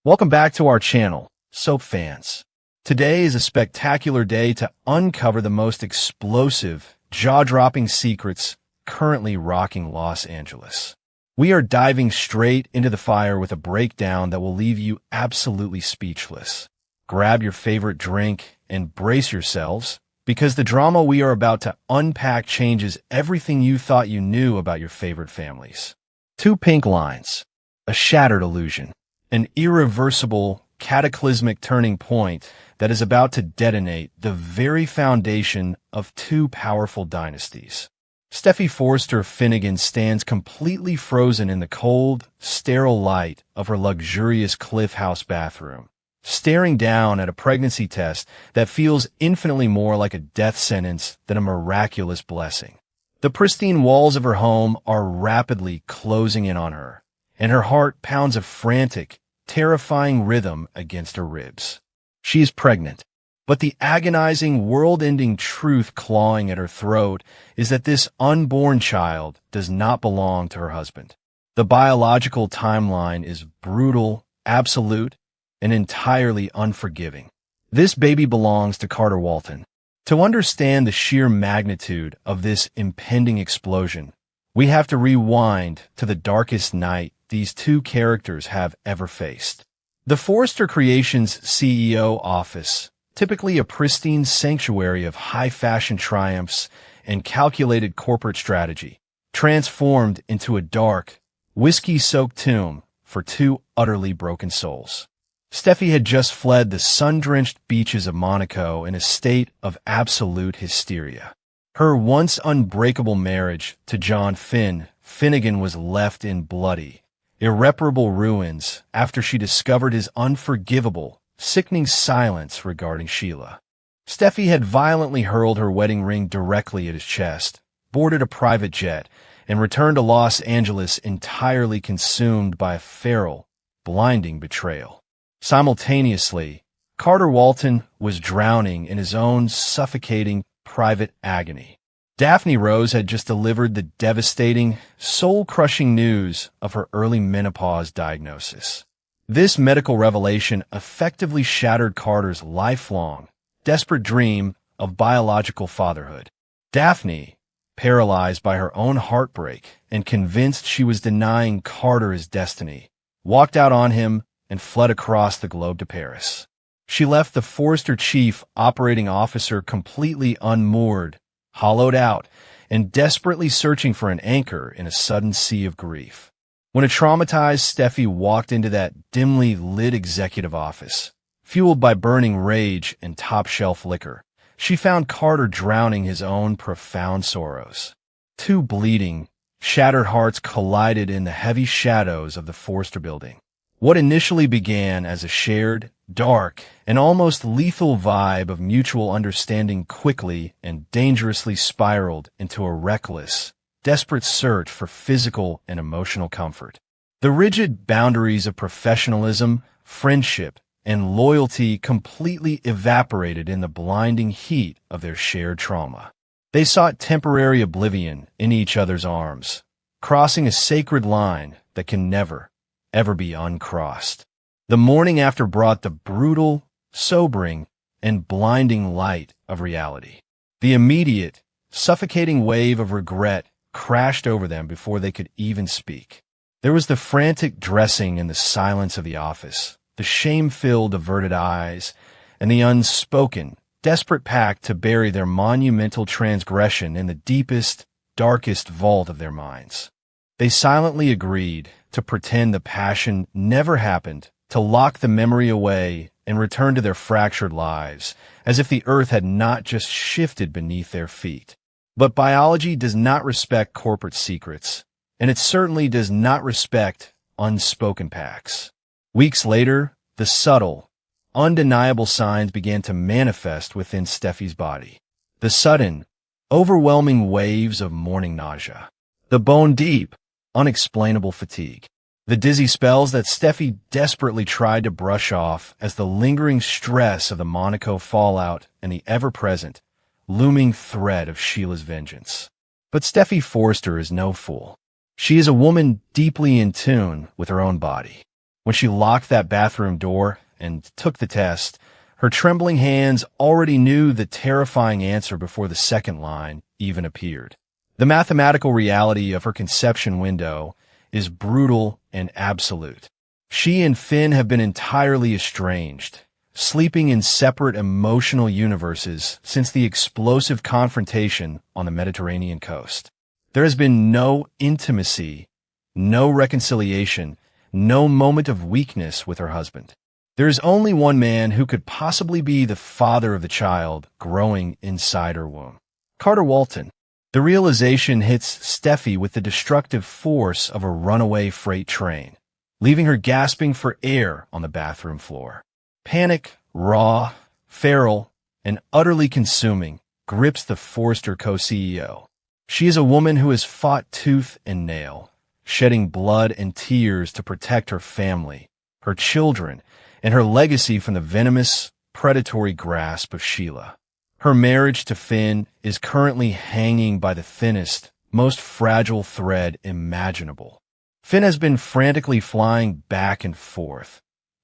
Welcome back to our channel, soap fans. Today is a spectacular day to uncover the most explosive, jaw-dropping secrets currently rocking Los Angeles. We are diving straight into the fire with a breakdown that will leave you absolutely speechless. Grab your favorite drink and brace yourselves, because the drama we are about to unpack changes everything you thought you knew about your favorite families. Two pink lines, a shattered illusion. An irreversible, cataclysmic turning point that is about to detonate the very foundation of two powerful dynasties. Steffy Forrester Finnegan stands completely frozen in the cold, sterile light of her luxurious Cliff House bathroom, staring down at a pregnancy test that feels infinitely more like a death sentence than a miraculous blessing. The pristine walls of her home are rapidly closing in on her, and her heart pounds a frantic, terrifying rhythm against her ribs. She is pregnant, but the agonizing, world-ending truth clawing at her throat is that this unborn child does not belong to her husband. The biological timeline is brutal, absolute, and entirely unforgiving. This baby belongs to Carter Walton. To understand the sheer magnitude of this impending explosion, we have to rewind to the darkest night these two characters have ever faced. The Forrester Creations CEO office, typically a pristine sanctuary of high-fashion triumphs and calculated corporate strategy, transformed into a dark, whiskey-soaked tomb for two utterly broken souls. Steffy had just fled the sun-drenched beaches of Monaco in a state of absolute hysteria. Her once unbreakable marriage to John Finnegan was left in bloody, irreparable ruins after she discovered his unforgivable, sickening silence regarding Sheila. Steffy had violently hurled her wedding ring directly at his chest, boarded a private jet, and returned to Los Angeles entirely consumed by a feral, blinding betrayal. Simultaneously, Carter Walton was drowning in his own suffocating private agony. Daphne Rose had just delivered the devastating, soul-crushing news of her early menopause diagnosis. This medical revelation effectively shattered Carter's lifelong, desperate dream of biological fatherhood. Daphne, paralyzed by her own heartbreak and convinced she was denying Carter his destiny, walked out on him and fled across the globe to Paris. She left the Forrester chief operating officer completely unmoored, hollowed out, and desperately searching for an anchor in a sudden sea of grief. When a traumatized Steffy walked into that dimly lit executive office, fueled by burning rage and top-shelf liquor, she found Carter drowning his own profound sorrows. Two bleeding, shattered hearts collided in the heavy shadows of the Forrester building. What initially began as a shared, dark, and almost lethal vibe of mutual understanding quickly and dangerously spiraled into a reckless, desperate search for physical and emotional comfort. The rigid boundaries of professionalism, friendship, and loyalty completely evaporated in the blinding heat of their shared trauma. They sought temporary oblivion in each other's arms, crossing a sacred line that can never, ever be uncrossed. The morning after brought the brutal, sobering, and blinding light of reality. The immediate, suffocating wave of regret crashed over them before they could even speak. There was the frantic dressing in the silence of the office, the shame-filled averted eyes, and the unspoken, desperate pact to bury their monumental transgression in the deepest, darkest vault of their minds. They silently agreed to pretend the passion never happened, to lock the memory away and return to their fractured lives, as if the earth had not just shifted beneath their feet. But biology does not respect corporate secrets, and it certainly does not respect unspoken pacts. Weeks later, the subtle, undeniable signs began to manifest within Steffy's body. The sudden, overwhelming waves of morning nausea. The bone-deep, unexplainable fatigue. The dizzy spells that Steffy desperately tried to brush off as the lingering stress of the Monaco fallout and the ever-present, looming threat of Sheila's vengeance. But Steffy Forrester is no fool. She is a woman deeply in tune with her own body. When she locked that bathroom door and took the test, her trembling hands already knew the terrifying answer before the second line even appeared. The mathematical reality of her conception window is brutal and absolute. She and Finn have been entirely estranged, sleeping in separate emotional universes since the explosive confrontation on the Mediterranean coast. There has been no intimacy, no reconciliation, no moment of weakness with her husband. There is only one man who could possibly be the father of the child growing inside her womb. Carter Walton. The realization hits Steffy with the destructive force of a runaway freight train, leaving her gasping for air on the bathroom floor. Panic, raw, feral, and utterly consuming, grips the Forrester co-CEO. She is a woman who has fought tooth and nail, shedding blood and tears to protect her family, her children, and her legacy from the venomous, predatory grasp of Sheila. Her marriage to Finn is currently hanging by the thinnest, most fragile thread imaginable. Finn has been frantically flying back and forth,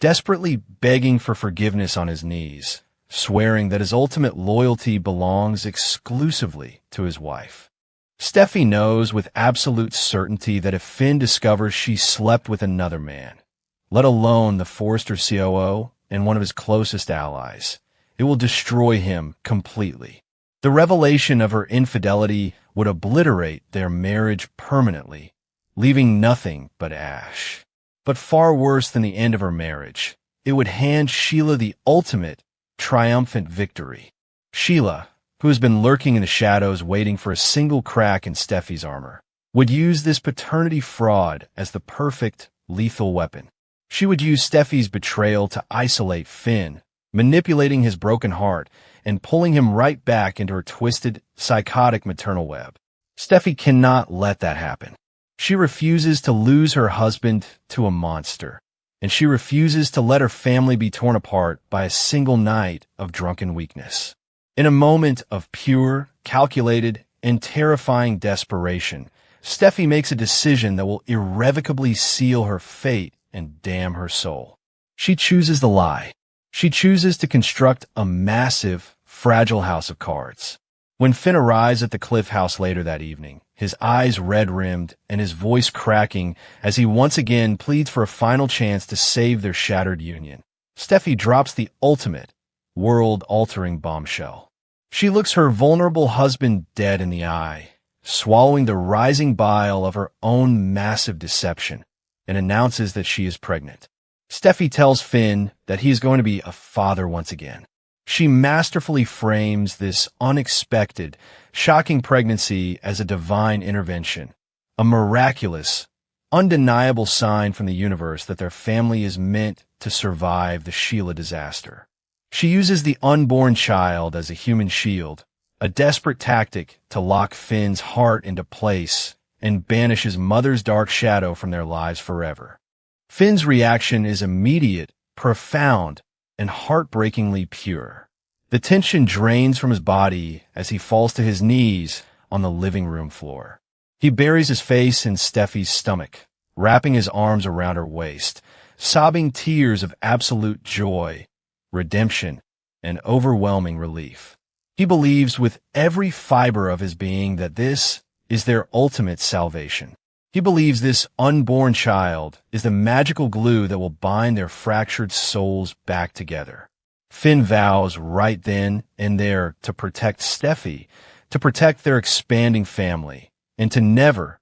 desperately begging for forgiveness on his knees, swearing that his ultimate loyalty belongs exclusively to his wife. Steffy knows with absolute certainty that if Finn discovers she slept with another man, let alone the Forrester COO and one of his closest allies, it will destroy him completely. The revelation of her infidelity would obliterate their marriage permanently, leaving nothing but ash. But far worse than the end of her marriage, it would hand Sheila the ultimate, triumphant victory. Sheila, who has been lurking in the shadows waiting for a single crack in Steffy's armor, would use this paternity fraud as the perfect, lethal weapon. She would use Steffy's betrayal to isolate Finn, manipulating his broken heart and pulling him right back into her twisted, psychotic maternal web. Steffy cannot let that happen. She refuses to lose her husband to a monster, and she refuses to let her family be torn apart by a single night of drunken weakness. In a moment of pure, calculated, and terrifying desperation, Steffy makes a decision that will irrevocably seal her fate and damn her soul. She chooses the lie. She chooses to construct a massive, fragile house of cards. When Finn arrives at the Cliff House later that evening, his eyes red-rimmed and his voice cracking as he once again pleads for a final chance to save their shattered union, Steffy drops the ultimate, world-altering bombshell. She looks her vulnerable husband dead in the eye, swallowing the rising bile of her own massive deception, and announces that she is pregnant. Steffy tells Finn that he is going to be a father once again. She masterfully frames this unexpected, shocking pregnancy as a divine intervention, a miraculous, undeniable sign from the universe that their family is meant to survive the Sheila disaster. She uses the unborn child as a human shield, a desperate tactic to lock Finn's heart into place and banish his mother's dark shadow from their lives forever. Finn's reaction is immediate, profound, and heartbreakingly pure. The tension drains from his body as he falls to his knees on the living room floor. He buries his face in Steffy's stomach, wrapping his arms around her waist, sobbing tears of absolute joy, redemption, and overwhelming relief. He believes with every fiber of his being that this is their ultimate salvation. He believes this unborn child is the magical glue that will bind their fractured souls back together. Finn vows right then and there to protect Steffy, to protect their expanding family, and to never,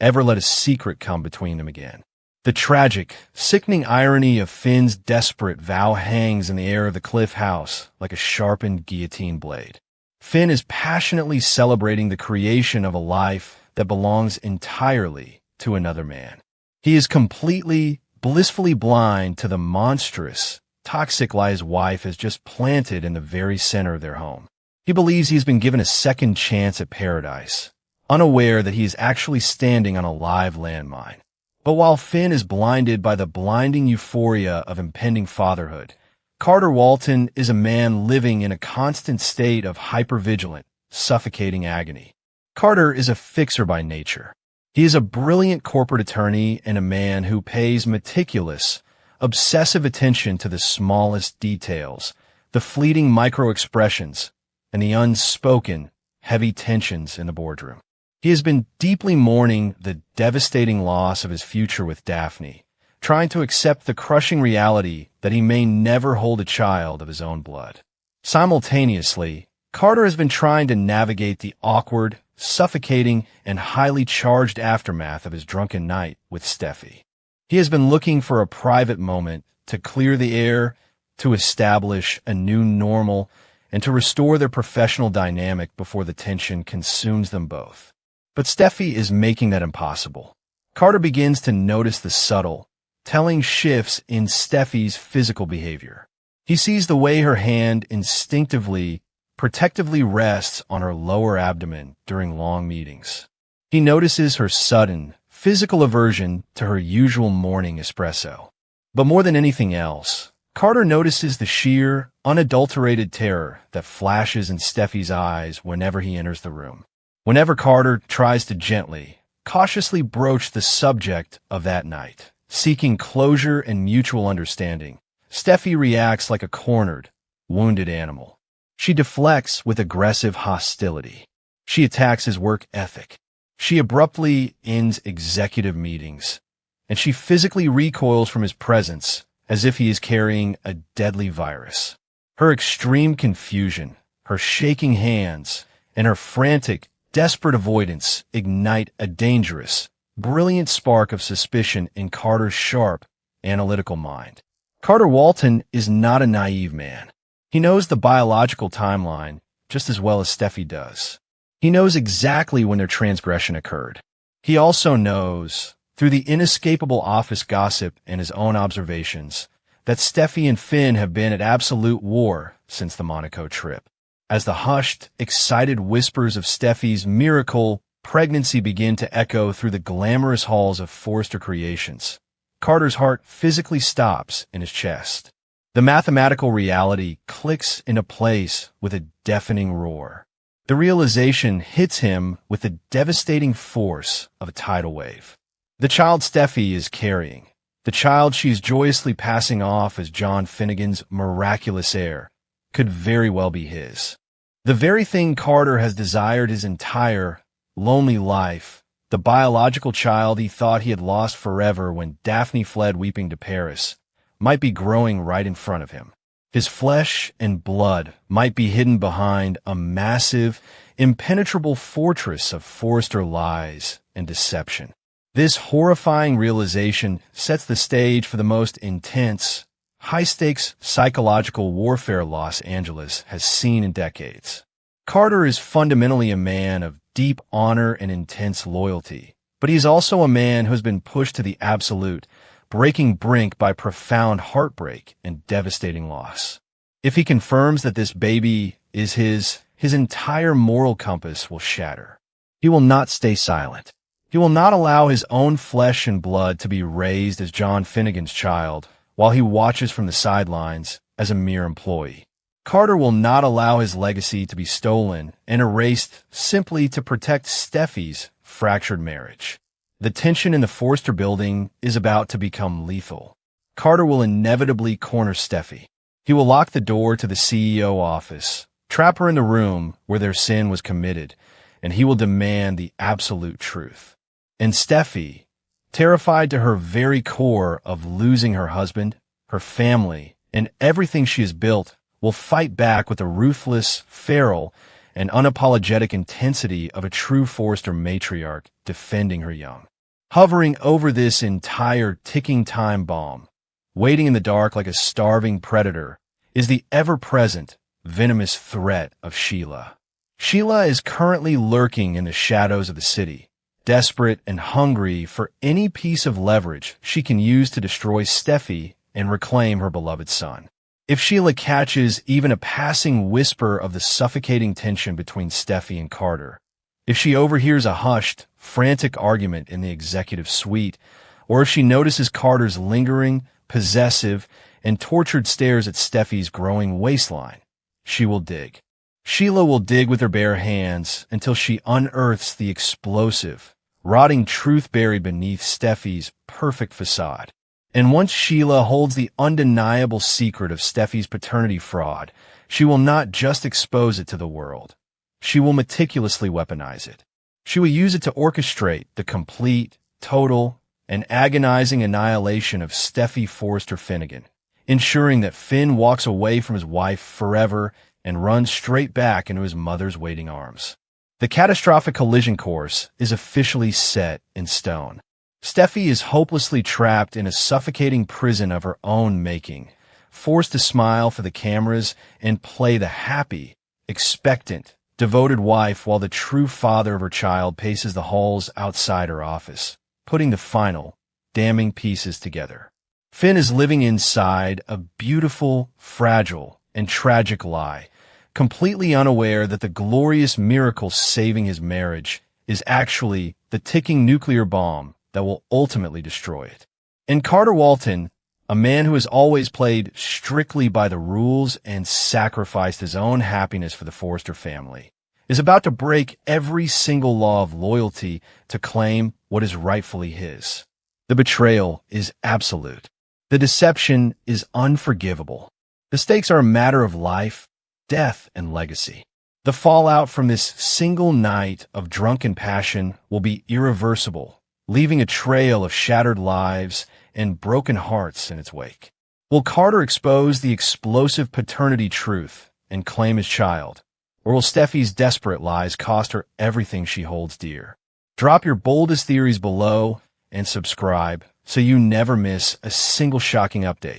ever let a secret come between them again. The tragic, sickening irony of Finn's desperate vow hangs in the air of the Cliff House like a sharpened guillotine blade. Finn is passionately celebrating the creation of a life that belongs entirely to another man. He is completely, blissfully blind to the monstrous, toxic lie his wife has just planted in the very center of their home. He believes he's been given a second chance at paradise, unaware that he is actually standing on a live landmine. But while Finn is blinded by the blinding euphoria of impending fatherhood, Carter Walton is a man living in a constant state of hypervigilant, suffocating agony. Carter is a fixer by nature. He is a brilliant corporate attorney and a man who pays meticulous, obsessive attention to the smallest details, the fleeting micro-expressions, and the unspoken, heavy tensions in the boardroom. He has been deeply mourning the devastating loss of his future with Daphne, trying to accept the crushing reality that he may never hold a child of his own blood. Simultaneously, Carter has been trying to navigate the awkward, suffocating, and highly charged aftermath of his drunken night with Steffy. He has been looking for a private moment to clear the air, to establish a new normal, and to restore their professional dynamic before the tension consumes them both. But Steffy is making that impossible. Carter begins to notice the subtle, telling shifts in Steffy's physical behavior. He sees the way her hand instinctively, protectively rests on her lower abdomen during long meetings. He notices her sudden, physical aversion to her usual morning espresso. But more than anything else, Carter notices the sheer, unadulterated terror that flashes in Steffy's eyes whenever he enters the room. Whenever Carter tries to gently, cautiously broach the subject of that night, seeking closure and mutual understanding, Steffy reacts like a cornered, wounded animal. She deflects with aggressive hostility. She attacks his work ethic. She abruptly ends executive meetings, and she physically recoils from his presence as if he is carrying a deadly virus. Her extreme confusion, her shaking hands, and her frantic, desperate avoidance ignite a dangerous, brilliant spark of suspicion in Carter's sharp, analytical mind. Carter Walton is not a naive man. He knows the biological timeline just as well as Steffy does. He knows exactly when their transgression occurred. He also knows, through the inescapable office gossip and his own observations, that Steffy and Finn have been at absolute war since the Monaco trip. As the hushed, excited whispers of Steffy's miracle pregnancy begin to echo through the glamorous halls of Forrester Creations, Carter's heart physically stops in his chest. The mathematical reality clicks into place with a deafening roar. The realization hits him with the devastating force of a tidal wave. The child Steffy is carrying, the child she is joyously passing off as John Finnegan's miraculous heir, could very well be his. The very thing Carter has desired his entire, lonely life, the biological child he thought he had lost forever when Daphne fled weeping to Paris, might be growing right in front of him. His flesh and blood might be hidden behind a massive, impenetrable fortress of Forrester lies and deception. This horrifying realization sets the stage for the most intense, high-stakes psychological warfare Los Angeles has seen in decades. Carter is fundamentally a man of deep honor and intense loyalty, but he is also a man who has been pushed to the absolute, breaking brink by profound heartbreak and devastating loss. If he confirms that this baby is his entire moral compass will shatter. He will not stay silent. He will not allow his own flesh and blood to be raised as John Finnegan's child while he watches from the sidelines as a mere employee. Carter will not allow his legacy to be stolen and erased simply to protect Steffy's fractured marriage. The tension in the Forrester building is about to become lethal. Carter will inevitably corner Steffy. He will lock the door to the CEO office, trap her in the room where their sin was committed, and he will demand the absolute truth. And Steffy, terrified to her very core of losing her husband, her family, and everything she has built, will fight back with the ruthless, feral, and unapologetic intensity of a true Forrester matriarch defending her young. Hovering over this entire ticking time bomb, waiting in the dark like a starving predator, is the ever-present, venomous threat of Sheila. Sheila is currently lurking in the shadows of the city, desperate and hungry for any piece of leverage she can use to destroy Steffy and reclaim her beloved son. If Sheila catches even a passing whisper of the suffocating tension between Steffy and Carter, if she overhears a hushed, frantic argument in the executive suite, or if she notices Carter's lingering, possessive, and tortured stares at Steffy's growing waistline, she will dig. Sheila will dig with her bare hands until she unearths the explosive, rotting truth buried beneath Steffy's perfect facade. And once Sheila holds the undeniable secret of Steffy's paternity fraud, she will not just expose it to the world. She will meticulously weaponize it. She will use it to orchestrate the complete, total, and agonizing annihilation of Steffy Forrester Finnegan, ensuring that Finn walks away from his wife forever and runs straight back into his mother's waiting arms. The catastrophic collision course is officially set in stone. Steffy is hopelessly trapped in a suffocating prison of her own making, forced to smile for the cameras and play the happy, expectant, devoted wife while the true father of her child paces the halls outside her office, putting the final, damning pieces together. Finn is living inside a beautiful, fragile, and tragic lie, completely unaware that the glorious miracle saving his marriage is actually the ticking nuclear bomb that will ultimately destroy it. And Carter Walton, a man who has always played strictly by the rules and sacrificed his own happiness for the Forrester family, is about to break every single law of loyalty to claim what is rightfully his. The betrayal is absolute. The deception is unforgivable. The stakes are a matter of life, death, and legacy. The fallout from this single night of drunken passion will be irreversible, leaving a trail of shattered lives and broken hearts in its wake. Will Carter expose the explosive paternity truth and claim his child? Or will Steffy's desperate lies cost her everything she holds dear? Drop your boldest theories below and subscribe so you never miss a single shocking update.